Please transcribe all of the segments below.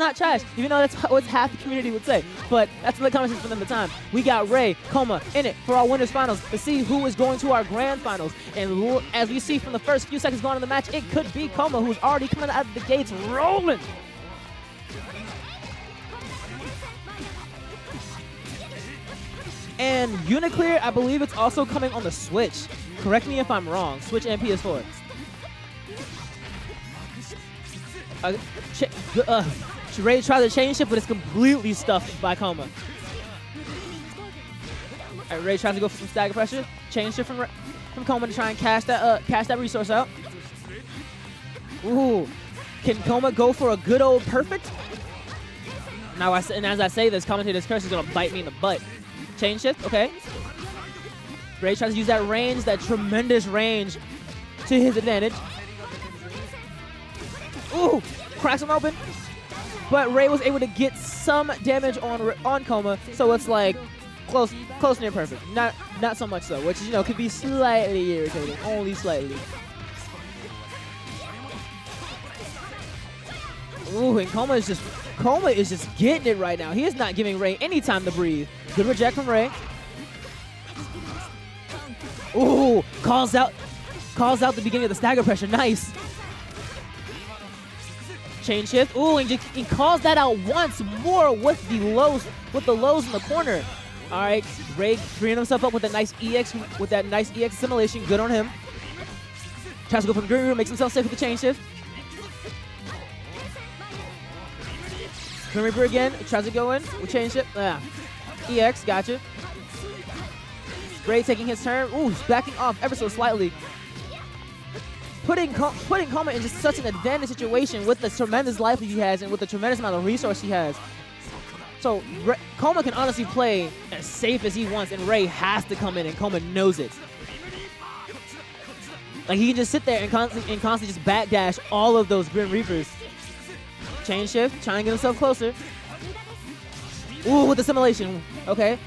not trash, even though that's what half the community would say. But that's the conversation for them at the time. We got Ray, Coma in it for our winners finals to see who is going to our grand finals. And as we see from the first few seconds going on in the match, it could be Coma, who's already coming out of the gates rolling. And Uniclear, I believe it's also coming on the Switch. Correct me if I'm wrong. Switch and PS4. Ray tried to change it, but it's completely stuffed by Coma. All right, Ray tries to go for some stagger pressure. Change it from Coma to try and cash that resource out. Ooh, can Coma go for a good old perfect? Now, as I say this, commentator's curse is gonna bite me in the butt. Chain shift, okay. Ray tries to use that range, that tremendous range, to his advantage. Ooh, cracks him open. But Ray was able to get some damage on Coma, so it's like close near perfect. Not so much so, which could be slightly irritating, only slightly. Ooh, and Coma is just getting it right now. He is not giving Ray any time to breathe. Good reject from Ray. Ooh, calls out the beginning of the stagger pressure. Nice. Chain shift. Ooh, and he calls that out once more with the lows in the corner. All right, Ray freeing himself up with that nice EX assimilation. Good on him. Tries to go from Green Room, makes himself safe with the chain shift. Grim Reaper again, tries to go in with chain shift. EX, gotcha. Ray taking his turn. Ooh, backing off ever so slightly. Putting Coma in just such an advantage situation with the tremendous life he has and with the tremendous amount of resource he has. So Coma can honestly play as safe as he wants, and Ray has to come in, and Coma knows it. Like, he can just sit there and constantly just backdash all of those Grim Reapers. Chain shift, trying to get himself closer. Ooh, with the simulation. Okay.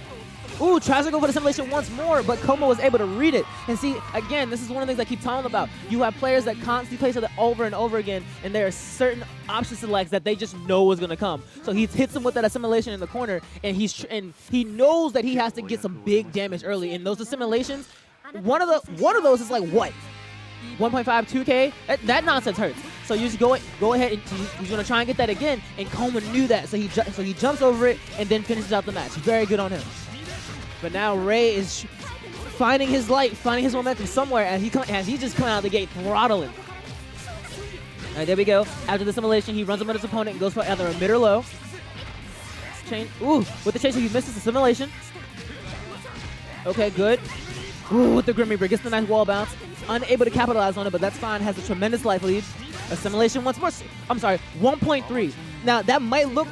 Ooh, tries to go for the simulation once more, but Coma was able to read it. And see, again, this is one of the things I keep talking about. You have players that constantly play something over and over again, and there are certain option selects that they just know is going to come. So he hits him with that assimilation in the corner, and he knows that he has to get some big damage early. And those assimilations, one of those is like what? 1.5, 2K? That nonsense hurts. So you just go ahead and he's going to try and get that again, and Coma knew that. So he jumps over it and then finishes out the match. Very good on him. But now Ray is finding his light, finding his momentum somewhere as he just come out of the gate throttling. All right, there we go. After the simulation, he runs up on his opponent and goes for either a mid or low. Chain. Ooh, with the chase, he misses the simulation. Okay, good. Ooh, with the Grim Reaper, gets the nice wall bounce. Unable to capitalize on it, but that's fine. Has a tremendous life lead. Assimilation once more. I'm sorry, 1.3. Now that might look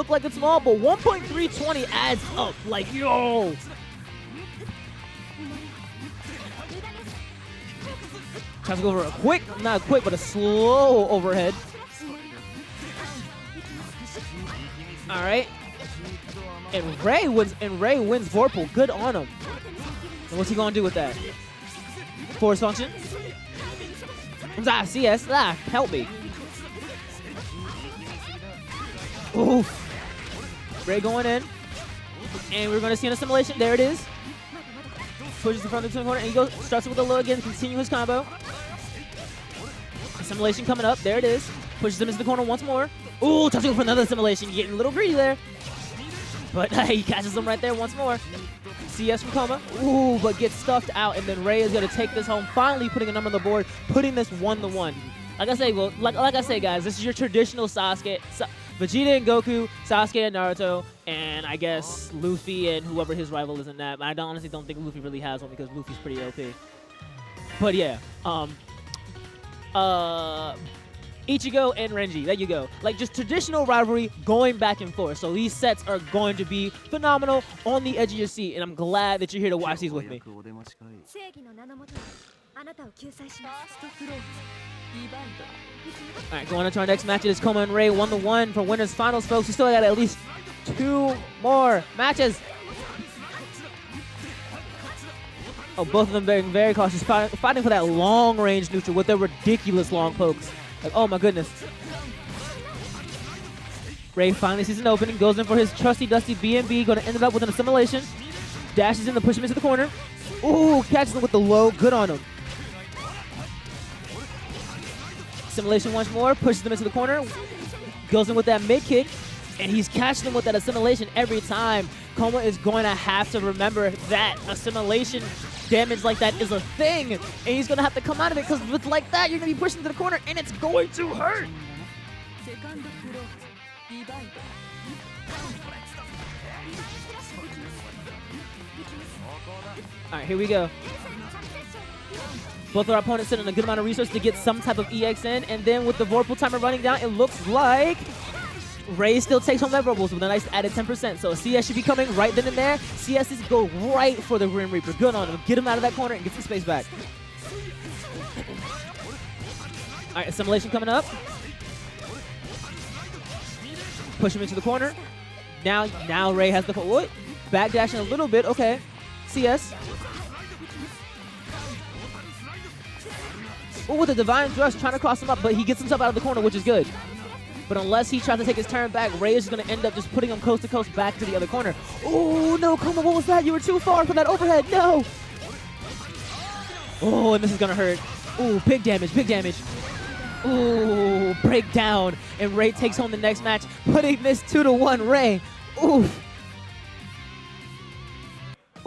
like it's small, but 1.320 adds up. Like, yo. Tries to go for a quick, not quick, but a slow overhead. All right. And Ray wins Vorpal. Good on him. And what's he gonna do with that? Force function. CS. Help me. Oof. Ray going in. And we're gonna see an assimilation. There it is. Pushes the front of the corner, and he starts with a low again, continue his combo. Assimilation coming up. There it is. Pushes him into the corner once more. Ooh, touching for another assimilation. Getting a little greedy there. But he catches him right there once more. CS from Coma. Ooh, but gets stuffed out, and then Ray is going to take this home, finally putting a number on the board, putting this 1-1. Like I say, like I say, guys, this is your traditional Sasuke. Vegeta and Goku, Sasuke and Naruto, and I guess Luffy and whoever his rival is in that. I honestly don't think Luffy really has one because Luffy's pretty OP. But yeah, Ichigo and Renji, there you go. Like, just traditional rivalry going back and forth. So these sets are going to be phenomenal, on the edge of your seat, and I'm glad that you're here to watch these with me. All right, going on to our next match. It is Coma and Ray, 1-1 for winners finals, folks. We still got at least 2 more matches. Oh, both of them being very cautious, fighting for that long-range neutral with their ridiculous long pokes. Like, oh my goodness. Ray finally sees an opening, goes in for his trusty dusty BnB, going to end it up with an assimilation. Dashes in to push him into the corner. Ooh, catches him with the low, good on him. Assimilation once more, pushes him into the corner, goes in with that mid kick, and he's catching him with that assimilation every time. Coma is going to have to remember that assimilation damage like that is a thing, and he's going to have to come out of it, because with like that, you're going to be pushing to the corner, and it's going to hurt. All right, here we go. Both our opponents sit on a good amount of resources to get some type of EX in, and then with the Vorpal timer running down, it looks like Ray still takes home that Vorpals with a nice added 10%. So CS should be coming right then and there. CS's go right for the Grim Reaper. Good on him. Get him out of that corner and get some space back. All right, assimilation coming up. Push him into the corner. Now Ray has the what? Backdashing a little bit. Okay, CS. Oh, with the Divine Thrust, trying to cross him up, but he gets himself out of the corner, which is good. But unless he tries to take his turn back, Ray is just going to end up just putting him coast to coast back to the other corner. Oh, no, Coma, what was that? You were too far for that overhead. No. Oh, and this is going to hurt. Oh, big damage, big damage. Ooh, breakdown, and Ray takes home the next match, putting this 2-1 Ray. Oof.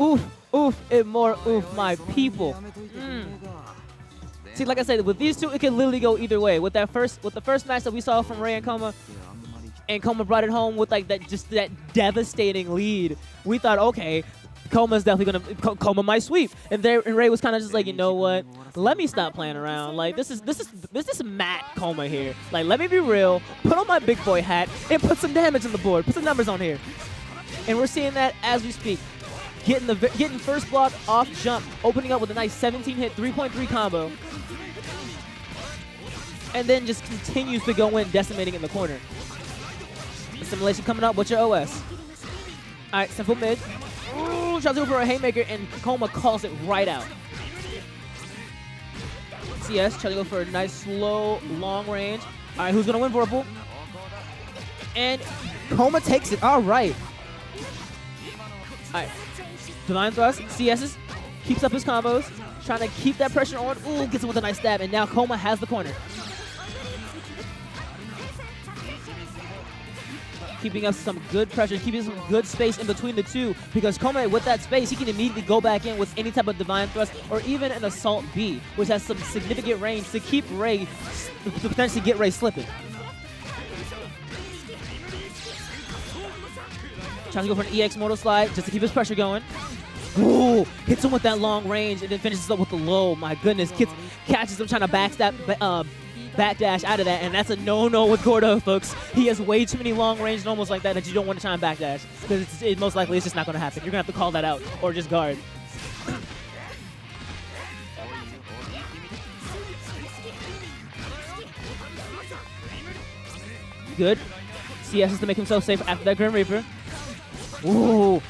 Oof, oof, and more oof, my people. See, like I said, with these two, it can literally go either way. With the first match that we saw from Ray and Coma brought it home with like that devastating lead. We thought, okay, Coma's definitely gonna Coma might sweep, and Ray was kind of just like, you know what? Let me stop playing around. Like this is Matt Coma here. Like let me be real. Put on my big boy hat and put some damage on the board. Put some numbers on here, and we're seeing that as we speak. Getting first block off jump, opening up with a nice 17-hit 3.3 combo, and then just continues to go in, decimating in the corner. Assimilation coming up. What's your OS? All right, simple mid. Ooh, tries to go for a haymaker, and Coma calls it right out. CS trying to go for a nice, slow, long range. All right, who's going to win Vorpal? And Coma takes it. All right. All right. Divine Thrust. CS's. Keeps up his combos. Trying to keep that pressure on. Ooh, gets him with a nice stab. And now Coma has the corner. Keeping up some good pressure, keeping some good space in between the two, because Coma, with that space, he can immediately go back in with any type of Divine Thrust or even an Assault B, which has some significant range to keep Ray, to potentially get Ray slipping. Trying to go for an EX Mortal Slide just to keep his pressure going. Ooh, hits him with that long range and then finishes up with the low. My goodness, catches him trying to backdash out of that, and that's a no-no with Gordeau, folks. He has way too many long-range normals like that you don't want to try and backdash, because most likely it's just not going to happen. You're going to have to call that out or just guard. Good. CS is to make himself safe after that Grim Reaper. Ooh.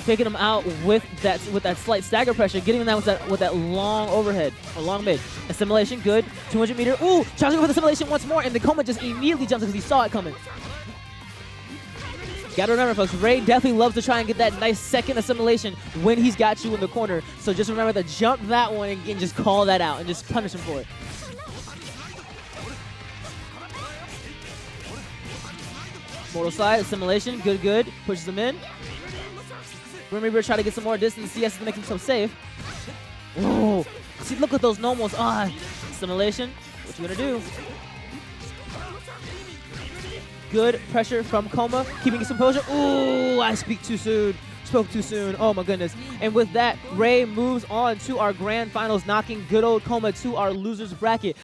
Taking him out with that slight stagger pressure, getting him out with that long overhead or long mid. Assimilation, good. 200 meter. Ooh, tries to go for the assimilation once more, and the Coma just immediately jumps because he saw it coming. Gotta remember, folks, Ray definitely loves to try and get that nice second assimilation when he's got you in the corner. So just remember to jump that one and just call that out and just punish him for it. Mortal Slide, assimilation, good. Pushes him in. Grim Reaper try to get some more distance. CS to make himself safe. Whoa. See, look at those normals. Assimilation. What you gonna do? Good pressure from Coma, keeping his composure. Ooh, I spoke too soon. Oh my goodness. And with that, Ray moves on to our grand finals, knocking good old Coma to our losers bracket.